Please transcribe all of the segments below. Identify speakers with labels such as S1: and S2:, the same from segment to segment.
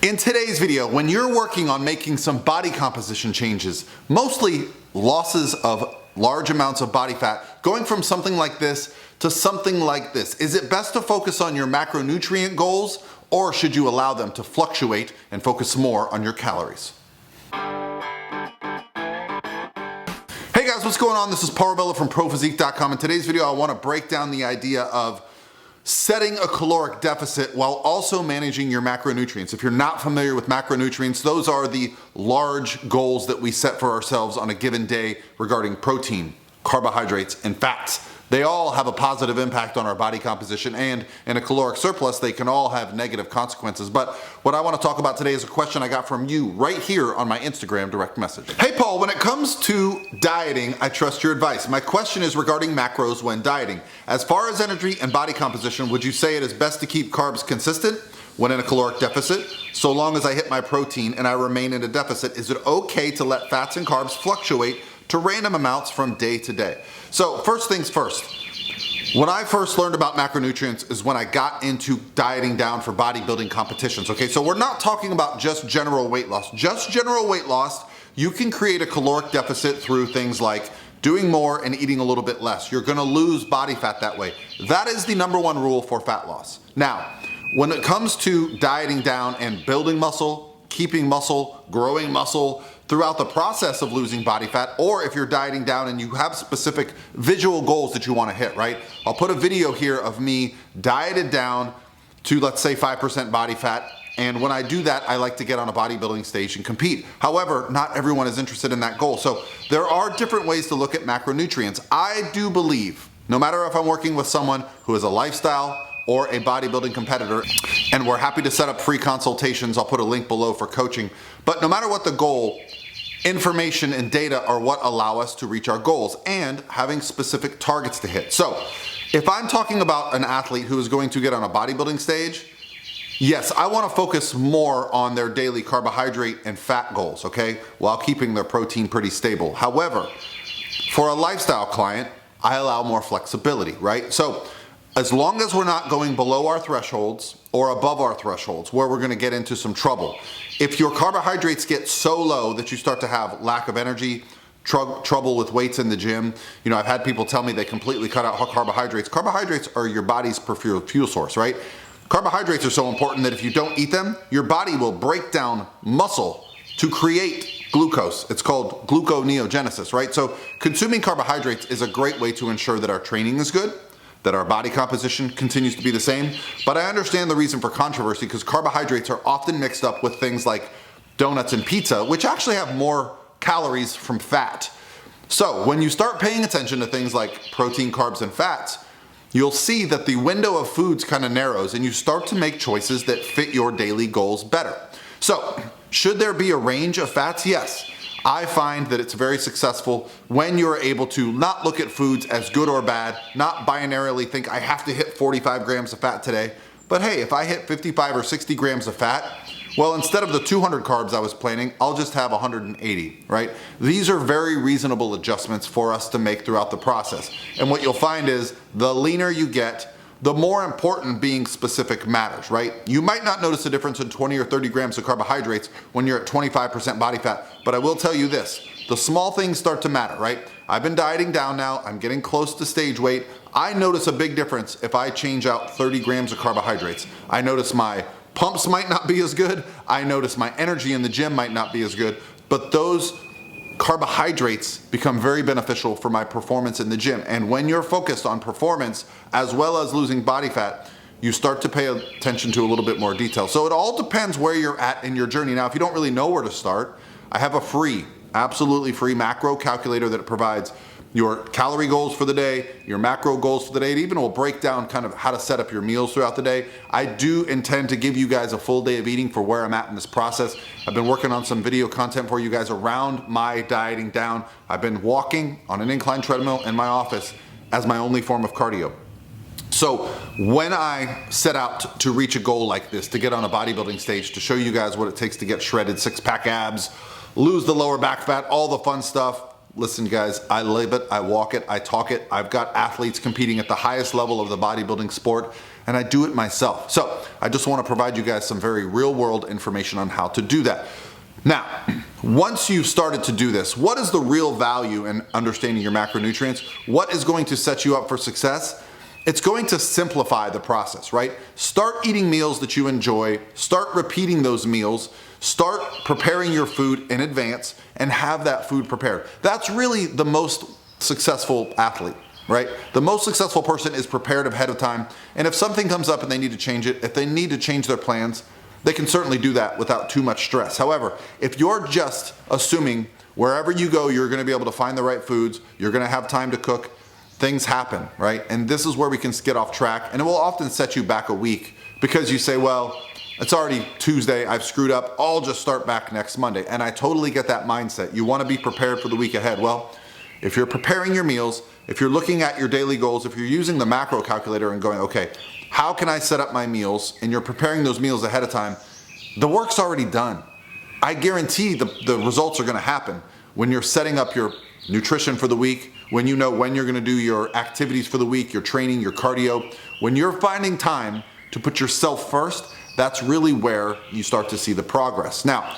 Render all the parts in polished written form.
S1: In today's video, when you're working on making some body composition changes, mostly losses of large amounts of body fat, going from something like this to something like this, is it best to focus on your macronutrient goals, or should you allow them to fluctuate and focus more on your calories? Hey guys, what's going on? This is Parabella from physique.com. In today's video, I want to break down the idea of setting a caloric deficit while also managing your macronutrients. If you're not familiar with macronutrients, those are the large goals that we set for ourselves on a given day regarding protein, carbohydrates, and fats. They all have a positive impact on our body composition, and in a caloric surplus, they can all have negative consequences. But what I want to talk about today is a question I got from you right here on my Instagram direct message. Hey Paul, when it comes to dieting, I trust your advice. My question is regarding macros when dieting. As far as energy and body composition, would you say it is best to keep carbs consistent when in a caloric deficit? So long as I hit my protein and I remain in a deficit, is it okay to let fats and carbs fluctuate to random amounts from day to day? So first things first, when I first learned about macronutrients is when I got into dieting down for bodybuilding competitions. Okay, so we're not talking about just general weight loss. Just general weight loss, you can create a caloric deficit through things like doing more and eating a little bit less. You're gonna lose body fat that way. That is the number one rule for fat loss. Now, when it comes to dieting down and building muscle, keeping muscle, growing muscle, throughout the process of losing body fat, or if you're dieting down and you have specific visual goals that you want to hit, right? I'll put a video here of me dieted down to, let's say, 5% body fat. And when I do that, I like to get on a bodybuilding stage and compete. However, not everyone is interested in that goal. So there are different ways to look at macronutrients. I do believe, no matter if I'm working with someone who is a lifestyle or a bodybuilding competitor, and we're happy to set up free consultations. I'll put a link below for coaching. But no matter what the goal, information and data are what allow us to reach our goals and having specific targets to hit. So if I'm talking about an athlete who is going to get on a bodybuilding stage, yes, I want to focus more on their daily carbohydrate and fat goals, okay, while keeping their protein pretty stable. However, for a lifestyle client, I allow more flexibility, right? So as long as we're not going below our thresholds or above our thresholds where we're gonna get into some trouble. If your carbohydrates get so low that you start to have lack of energy, trouble with weights in the gym, you know, I've had people tell me they completely cut out carbohydrates. Carbohydrates are your body's preferred fuel source, right? Carbohydrates are so important that if you don't eat them, your body will break down muscle to create glucose. It's called gluconeogenesis, right? So consuming carbohydrates is a great way to ensure that our training is good, that our body composition continues to be the same. But I understand the reason for controversy because carbohydrates are often mixed up with things like donuts and pizza, which actually have more calories from fat. So when you start paying attention to things like protein, carbs, and fats, you'll see that the window of foods kind of narrows and you start to make choices that fit your daily goals better. So should there be a range of fats? Yes. I find that it's very successful when you're able to not look at foods as good or bad, not binarily think I have to hit 45 grams of fat today, but hey, if I hit 55 or 60 grams of fat, well, instead of the 200 carbs I was planning, I'll just have 180, right? These are very reasonable adjustments for us to make throughout the process. And what you'll find is the leaner you get, the more important being specific matters, right? You might not notice a difference in 20 or 30 grams of carbohydrates when you're at 25% body fat, but I will tell you this, the small things start to matter, right? I've been dieting down now, I'm getting close to stage weight. I notice a big difference if I change out 30 grams of carbohydrates. I notice my pumps might not be as good, I notice my energy in the gym might not be as good, but those carbohydrates become very beneficial for my performance in the gym. And when you're focused on performance as well as losing body fat, you start to pay attention to a little bit more detail. So it all depends where you're at in your journey. Now, if you don't really know where to start, I have a free, absolutely free macro calculator that provides your calorie goals for the day, your macro goals for the day. It even will break down kind of how to set up your meals throughout the day. I do intend to give you guys a full day of eating for where I'm at in this process. I've been working on some video content for you guys around my dieting down. I've been walking on an incline treadmill in my office as my only form of cardio. So when I set out to reach a goal like this, to get on a bodybuilding stage, to show you guys what it takes to get shredded, six-pack abs, lose the lower back fat, all the fun stuff, listen guys, I live it, I walk it, I talk it. I've got athletes competing at the highest level of the bodybuilding sport. and I do it myself. So I just want to provide you guys some very real world information on how to do that. Now, once you've started to do this, what is the real value in understanding your macronutrients? What is going to set you up for success? It's going to simplify the process, right? Start eating meals that you enjoy, start repeating those meals, start preparing your food in advance, and have that food prepared. That's really the most successful athlete, right? The most successful person is prepared ahead of time, and if something comes up and they need to change it, if they need to change their plans, they can certainly do that without too much stress. However, if you're just assuming wherever you go, you're gonna be able to find the right foods, you're gonna have time to cook, things happen, right? And this is where we can get off track, and it will often set you back a week because you say, well, it's already Tuesday, I've screwed up, I'll just start back next Monday. And I totally get that mindset. You wanna be prepared for the week ahead. Well, if you're preparing your meals, if you're looking at your daily goals, if you're using the macro calculator and going, okay, how can I set up my meals? And you're preparing those meals ahead of time, the work's already done. I guarantee the results are gonna happen when you're setting up your nutrition for the week, when you know when you're gonna do your activities for the week, your training, your cardio. When you're finding time to put yourself first, that's really where you start to see the progress. Now,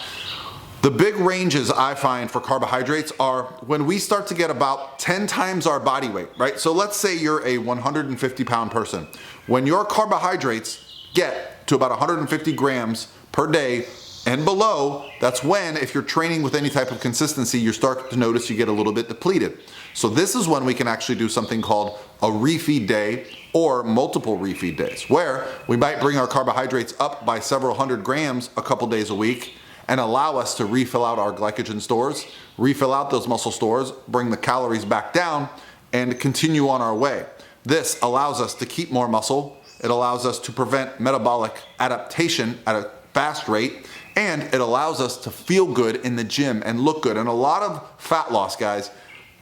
S1: the big ranges I find for carbohydrates are when we start to get about 10 times our body weight, right? So let's say you're a 150-pound person. When your carbohydrates get to about 150 grams per day and below, that's when, if you're training with any type of consistency, you start to notice you get a little bit depleted. So this is when we can actually do something called a refeed day or multiple refeed days, where we might bring our carbohydrates up by several hundred grams a couple days a week and allow us to refill out our glycogen stores, refill out those muscle stores, bring the calories back down, and continue on our way. This allows us to keep more muscle. It allows us to prevent metabolic adaptation at a fast rate, and it allows us to feel good in the gym and look good. And a lot of fat loss, guys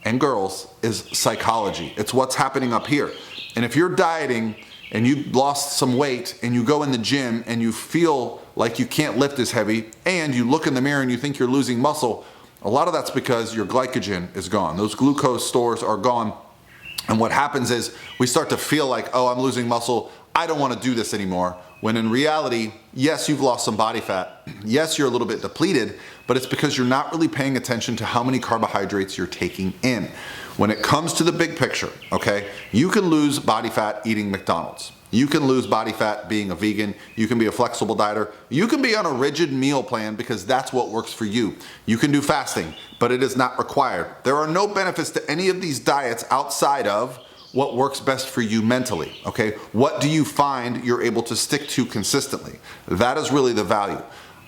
S1: and girls, is psychology. It's what's happening up here. And if you're dieting and you've lost some weight and you go in the gym and you feel like you can't lift as heavy and you look in the mirror and you think you're losing muscle, a lot of that's because your glycogen is gone. Those glucose stores are gone. And what happens is we start to feel like, oh, I'm losing muscle, I don't want to do this anymore. When in reality, yes, you've lost some body fat. Yes, you're a little bit depleted, but it's because you're not really paying attention to how many carbohydrates you're taking in. When it comes to the big picture, okay, you can lose body fat eating McDonald's. You can lose body fat being a vegan. You can be a flexible dieter. You can be on a rigid meal plan because that's what works for you. You can do fasting, but it is not required. There are no benefits to any of these diets outside of what works best for you mentally, okay? What do you find you're able to stick to consistently? That is really the value.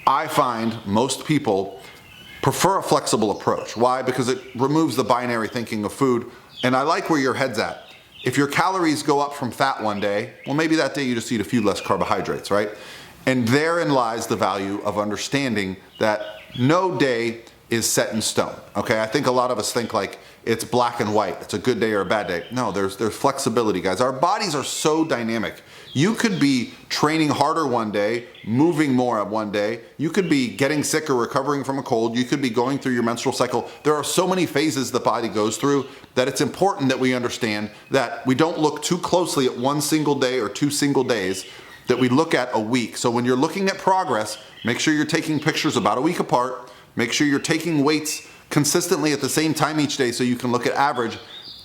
S1: I find most people prefer a flexible approach. Why? Because it removes the binary thinking of food, and I like where your head's at. If your calories go up from fat one day, well, maybe that day you just eat a few less carbohydrates, right? And therein lies the value of understanding that no day is set in stone, okay? I think a lot of us think like it's black and white. It's a good day or a bad day. No, there's flexibility, guys. Our bodies are so dynamic. You could be training harder one day, moving more one day. You could be getting sick or recovering from a cold. You could be going through your menstrual cycle. There are so many phases the body goes through that it's important that we understand that we don't look too closely at one single day or 2 single days, that we look at a week. So when you're looking at progress, make sure you're taking pictures about a week apart. Make sure you're taking weights consistently at the same time each day so you can look at average,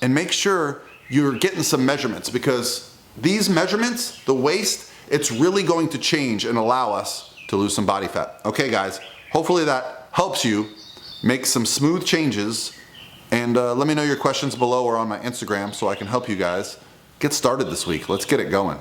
S1: and make sure you're getting some measurements, because these measurements, the waist, it's really going to change and allow us to lose some body fat. Okay, guys, hopefully that helps you make some smooth changes, and let me know your questions below or on my Instagram so I can help you guys get started this week. Let's get it going.